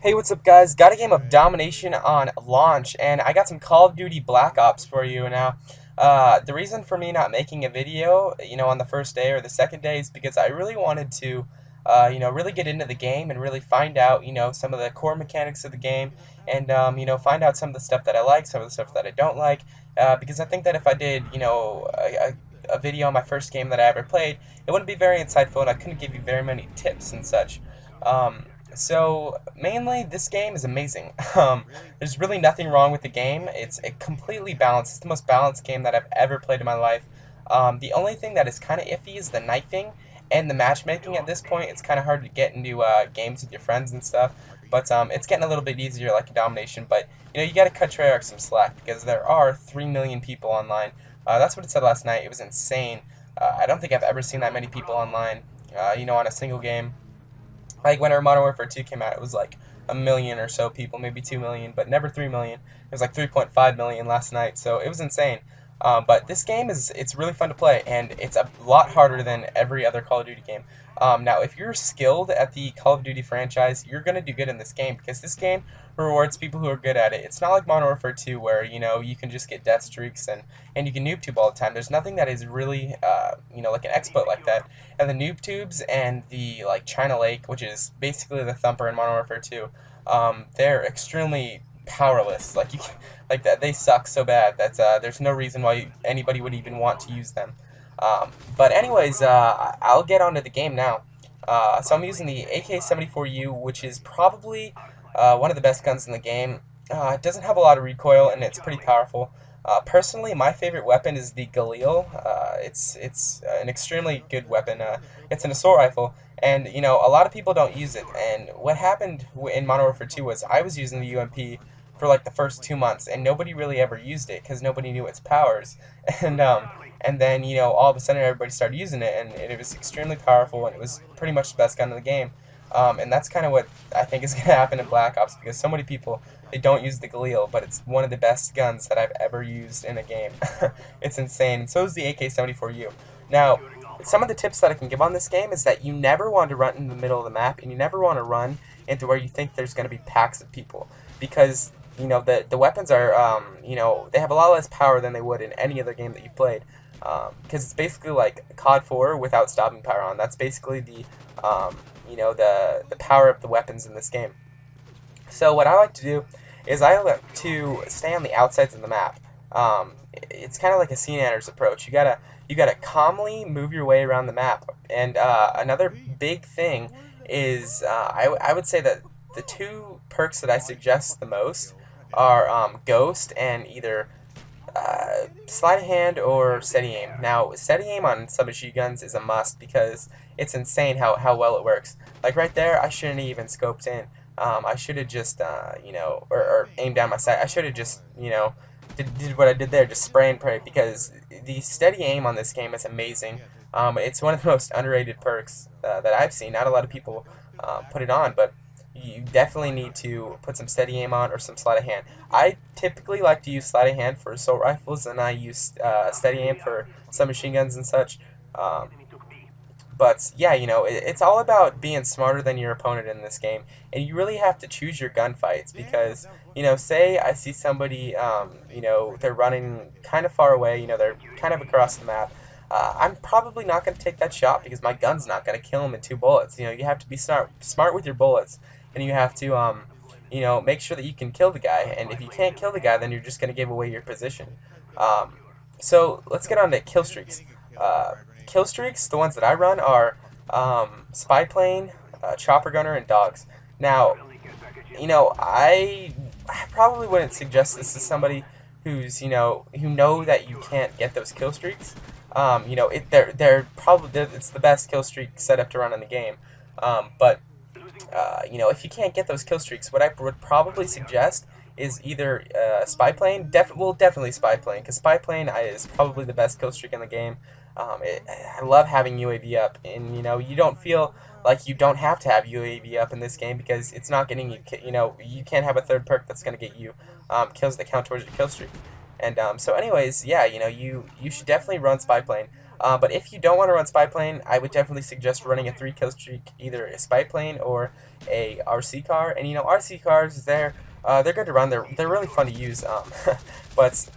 Hey, what's up, guys? Got a game of Domination on launch, and I got some Call of Duty Black Ops for you now. The reason for me not making a video, on the first day or the second day is because I really wanted to, really get into the game and really find out, some of the core mechanics of the game and, find out some of the stuff that I like, some of the stuff that I don't like, because I think that if I did, a video on my first game that I ever played, it wouldn't be very insightful and I couldn't give you very many tips and such. So mainly this game is amazing. There's really nothing wrong with the game. It's completely balanced. It's the most balanced game that I've ever played in my life. The only thing that is kind of iffy is the knifing and the matchmaking at this point. It's kind of hard to get into games with your friends and stuff. But it's getting a little bit easier like a Domination. But you got to cut Treyarch some slack because there are 3 million people online. That's what it said last night. It was insane. I don't think I've ever seen that many people online, on a single game. Like whenever Modern Warfare 2 came out, it was like a million or so people, maybe 2 million, but never 3 million. It was like 3.5 million last night, so it was insane. But this game it's really fun to play, and it's a lot harder than every other Call of Duty game. Now, if you're skilled at the Call of Duty franchise, you're going to do good in this game, because this game rewards people who are good at it. It's not like Modern Warfare 2 where, you can just get death streaks and you can noob tube all the time. There's nothing that is really, like an exploit like that. And the noob tubes and the, like, China Lake, which is basically the Thumper in Modern Warfare 2, they're extremely powerless. Like, like that, they suck so bad that there's no reason why anybody would even want to use them. But anyways, I'll get onto the game now. So I'm using the AK74u, which is probably one of the best guns in the game. It doesn't have a lot of recoil, and it's pretty powerful. Personally, my favorite weapon is the Galil. It's an extremely good weapon. It's an assault rifle, and a lot of people don't use it. And what happened in Modern Warfare 2 was I was using the UMP for like the first 2 months, and nobody really ever used it because nobody knew its powers. And then all of a sudden everybody started using it, and it was extremely powerful, and it was pretty much the best gun in the game. And that's kind of what I think is going to happen in Black Ops, because so many people, they don't use the Galil, but it's one of the best guns that I've ever used in a game. It's insane, and so is the AK-74u. Now, some of the tips that I can give on this game is that you never want to run in the middle of the map, and you never want to run into where you think there's going to be packs of people, because the weapons are, they have a lot less power than they would in any other game that you played. Because it's basically like COD 4 without stopping power on. That's basically the power of the weapons in this game. So what I like to do is I like to stay on the outsides of the map. It's kind of like a scene enters approach. You gotta calmly move your way around the map. And another big thing is I would say that the 2 perks that I suggest the most are Ghost and either sleight of hand or steady aim. Now, steady aim on submachine guns is a must because it's insane how well it works. Like right there, I shouldn't have even scoped in. I should have just, or aimed down my sight. I should have just, did what I did there, just spray and pray, because the steady aim on this game is amazing. It's one of the most underrated perks that I've seen. Not a lot of people put it on, but you definitely need to put some steady aim on or some sleight of hand. I typically like to use sleight of hand for assault rifles, and I use steady aim for submachine guns and such. But yeah, it's all about being smarter than your opponent in this game, and you really have to choose your gunfights because, say I see somebody, they're running kind of far away, they're kind of across the map. I'm probably not going to take that shot because my gun's not going to kill him in 2 bullets. You have to be smart with your bullets, and you have to, make sure that you can kill the guy. And if you can't kill the guy, then you're just going to give away your position. So let's get on to kill streaks. Kill streaks, the ones that I run are Spy Plane, Chopper Gunner, and Dogs. Now, I probably wouldn't suggest this to somebody who's, who know that you can't get those kill streaks. They're probably it's the best kill streak setup to run in the game. But if you can't get those kill streaks, what I would probably suggest is either Spy Plane. Definitely Spy Plane, because Spy Plane is probably the best kill streak in the game. I love having UAV up, and you don't feel like you don't have to have UAV up in this game because it's not getting you. You can't have a third perk that's going to get you kills that count towards your kill streak. And so anyways, yeah, you should definitely run Spy Plane. But if you don't want to run spy plane, I would definitely suggest running a 3-kill streak, either a spy plane or a RC car. And RC cars, they're good to run. They're really fun to use. But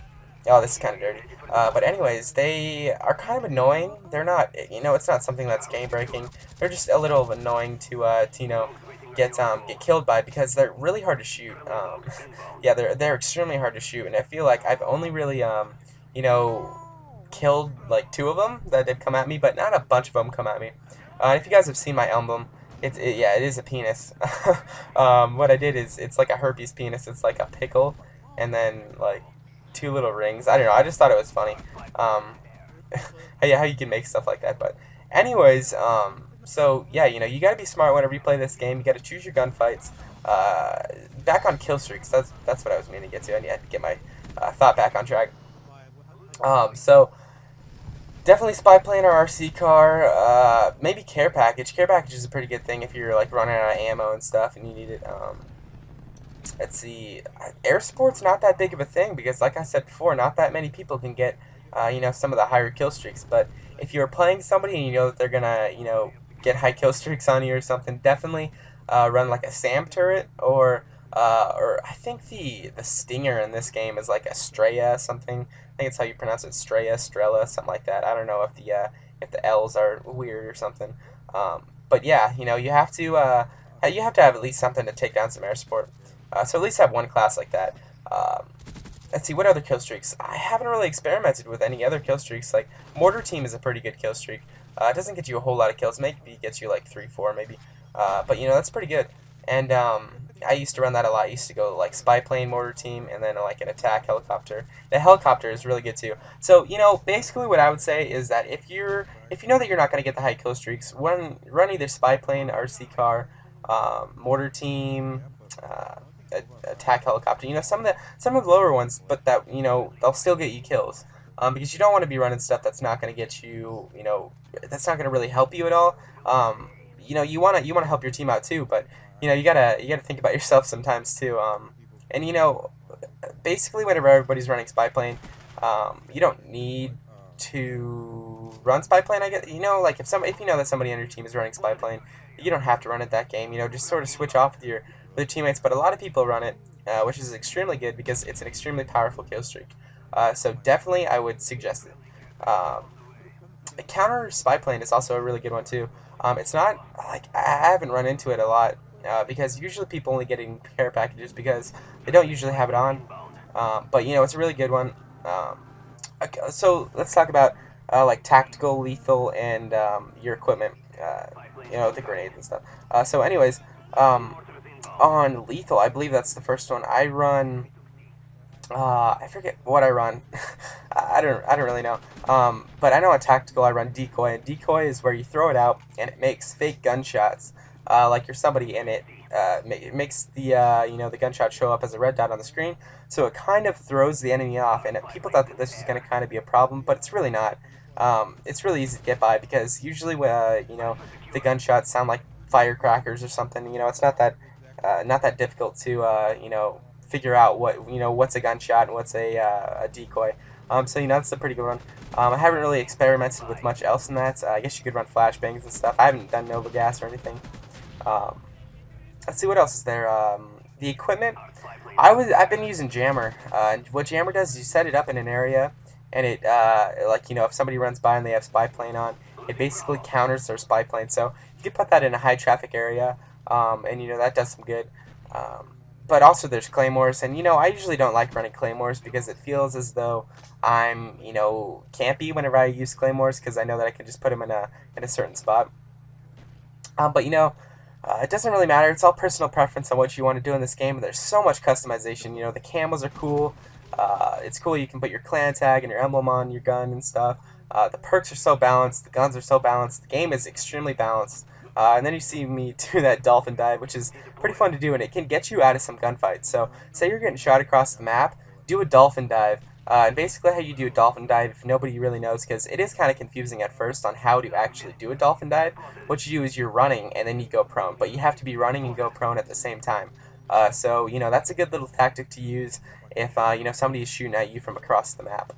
oh, this is kind of dirty. But anyways, they are kind of annoying. They're not, it's not something that's game breaking. They're just a little annoying to get killed by, because they're really hard to shoot. Yeah, they're extremely hard to shoot, and I feel like I've only really killed like 2 of them that have come at me, but not a bunch of them come at me. If you guys have seen my emblem, yeah, it is a penis. What I did is, it's like a herpes penis. It's like a pickle, and then like 2 little rings. I don't know. I just thought it was funny. How you can make stuff like that. But anyways, so yeah, you gotta be smart whenever you play this game. You gotta choose your gunfights. Back on kill streaks. That's what I was meaning to get to. I had to get my thought back on track. So definitely spy plane or RC car. Maybe care package. Care package is a pretty good thing if you're like running out of ammo and stuff and you need it. Let's see. Air support's not that big of a thing because, like I said before, not that many people can get some of the higher kill streaks. But if you're playing somebody and you know that they're gonna get high kill streaks on you or something, definitely run like a SAM turret or I think the stinger in this game is like Estrella something. I think it's how you pronounce it, Strella, something like that. I don't know if the L's are weird or something. But yeah, you have to have at least something to take down some air support. So at least have one class like that. Let's see, what other kill streaks? I haven't really experimented with any other kill streaks. Like Mortar Team is a pretty good kill streak. It doesn't get you a whole lot of kills. Maybe it gets you like 3, 4 maybe. But that's pretty good. And I used to run that a lot. I used to go like spy plane, mortar team, and then like an attack helicopter. The helicopter is really good too. So basically what I would say is that if you know that you're not going to get the high kill streaks, run either spy plane, RC car, mortar team, attack helicopter. Some of the lower ones, but that they'll still get you kills. Because you don't want to be running stuff that's not going to get you, that's not going to really help you at all. You want to help your team out too, but you gotta think about yourself sometimes too. And basically whenever everybody's running spy plane, you don't need to run spy plane. I guess like if you know that somebody on your team is running spy plane, you don't have to run it that game. Just sort of switch off with your teammates. But a lot of people run it, which is extremely good because it's an extremely powerful kill streak. So definitely I would suggest it. A counter spy plane is also a really good one too. It's not like I haven't run into it a lot because usually people only get in care packages because they don't usually have it on. But it's a really good one. Okay, so let's talk about like tactical, lethal, and your equipment. The grenades and stuff. So anyways, on lethal, I believe that's the first one. I run. I forget what I run. I don't really know. But I know on tactical I run decoy, and decoy is where you throw it out and it makes fake gunshots, like you're somebody in it. It makes the the gunshot show up as a red dot on the screen, so it kind of throws the enemy off. And people thought that this was going to kind of be a problem, but it's really not. It's really easy to get by because usually the gunshots sound like firecrackers or something. It's not that difficult to figure out what's a gunshot and what's a decoy. So that's a pretty good one. I haven't really experimented with much else in that. I guess you could run flashbangs and stuff. I haven't done Nova Gas or anything. Let's see what else is there. The equipment. I've been using Jammer. And what Jammer does is you set it up in an area, and it if somebody runs by and they have spy plane on, it basically counters their spy plane. So you could put that in a high traffic area, and that does some good. But also there's claymores, and I usually don't like running claymores because it feels as though I'm campy whenever I use claymores because I know that I can just put them in a certain spot. But it doesn't really matter. It's all personal preference on what you want to do in this game. There's so much customization. The camos are cool. It's cool. You can put your clan tag and your emblem on your gun and stuff. The perks are so balanced. The guns are so balanced. The game is extremely balanced. And then you see me do that dolphin dive, which is pretty fun to do, and it can get you out of some gunfights. So, say you're getting shot across the map, do a dolphin dive. And basically how you do a dolphin dive, if nobody really knows, because it is kind of confusing at first on how to actually do a dolphin dive, what you do is you're running, and then you go prone. But you have to be running and go prone at the same time. So, that's a good little tactic to use if, somebody is shooting at you from across the map.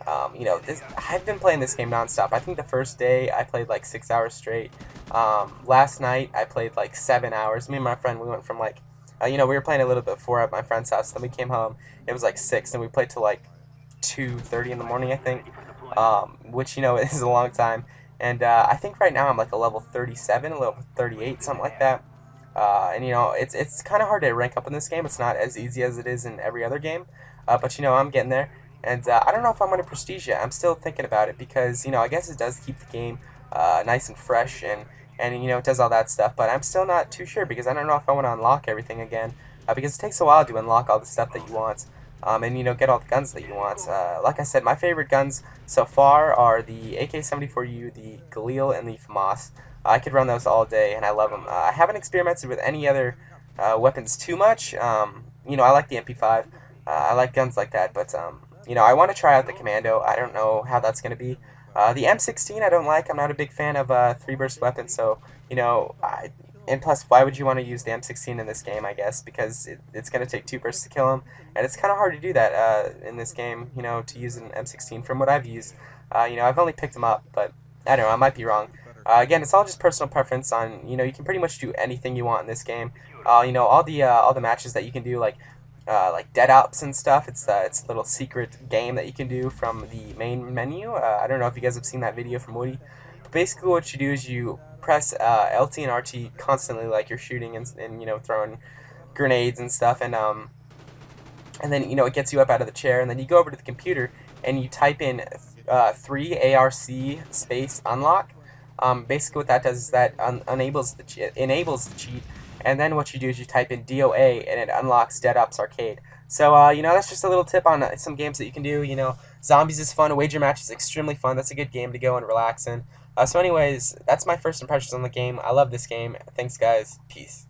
I've been playing this game nonstop. I think the first day I played like 6 hours straight. Last night I played like 7 hours. Me and my friend, we went from like, we were playing a little bit before at my friend's house. Then we came home. It was like 6, and we played till like 2:30 in the morning, I think, which is a long time. And I think right now I'm like a level 37, a level 38, something like that. And it's kind of hard to rank up in this game. It's not as easy as it is in every other game, but I'm getting there. And I don't know if I'm going to prestige it. I'm still thinking about it because I guess it does keep the game nice and fresh, and it does all that stuff. But I'm still not too sure because I don't know if I want to unlock everything again, because it takes a while to unlock all the stuff that you want. And get all the guns that you want. Like I said, my favorite guns so far are the AK74u, the Galil, and the FAMAS. I could run those all day, and I love them. I haven't experimented with any other weapons too much. I like the MP5. I like guns like that, but I want to try out the Commando. I don't know how that's going to be. The M16 I don't like. I'm not a big fan of 3-burst weapons, so and plus, why would you want to use the M16 in this game, I guess, because it's going to take 2 bursts to kill him, and it's kind of hard to do that in this game, to use an M16 from what I've used. I've only picked them up, but I don't know, I might be wrong. Again, it's all just personal preference on, you can pretty much do anything you want in this game. All the matches that you can do, like dead ops and stuff. It's a little secret game that you can do from the main menu. I don't know if you guys have seen that video from Woody. But basically, what you do is you press LT and RT constantly, like you're shooting and throwing grenades and stuff, and then it gets you up out of the chair, and then you go over to the computer and you type in 3 ARC space unlock. Basically, what that does is that enables the cheat. And then what you do is you type in DOA, and it unlocks Dead Ops Arcade. So, that's just a little tip on some games that you can do. Zombies is fun. A wager match is extremely fun. That's a good game to go and relax in. So anyways, that's my first impressions on the game. I love this game. Thanks, guys. Peace.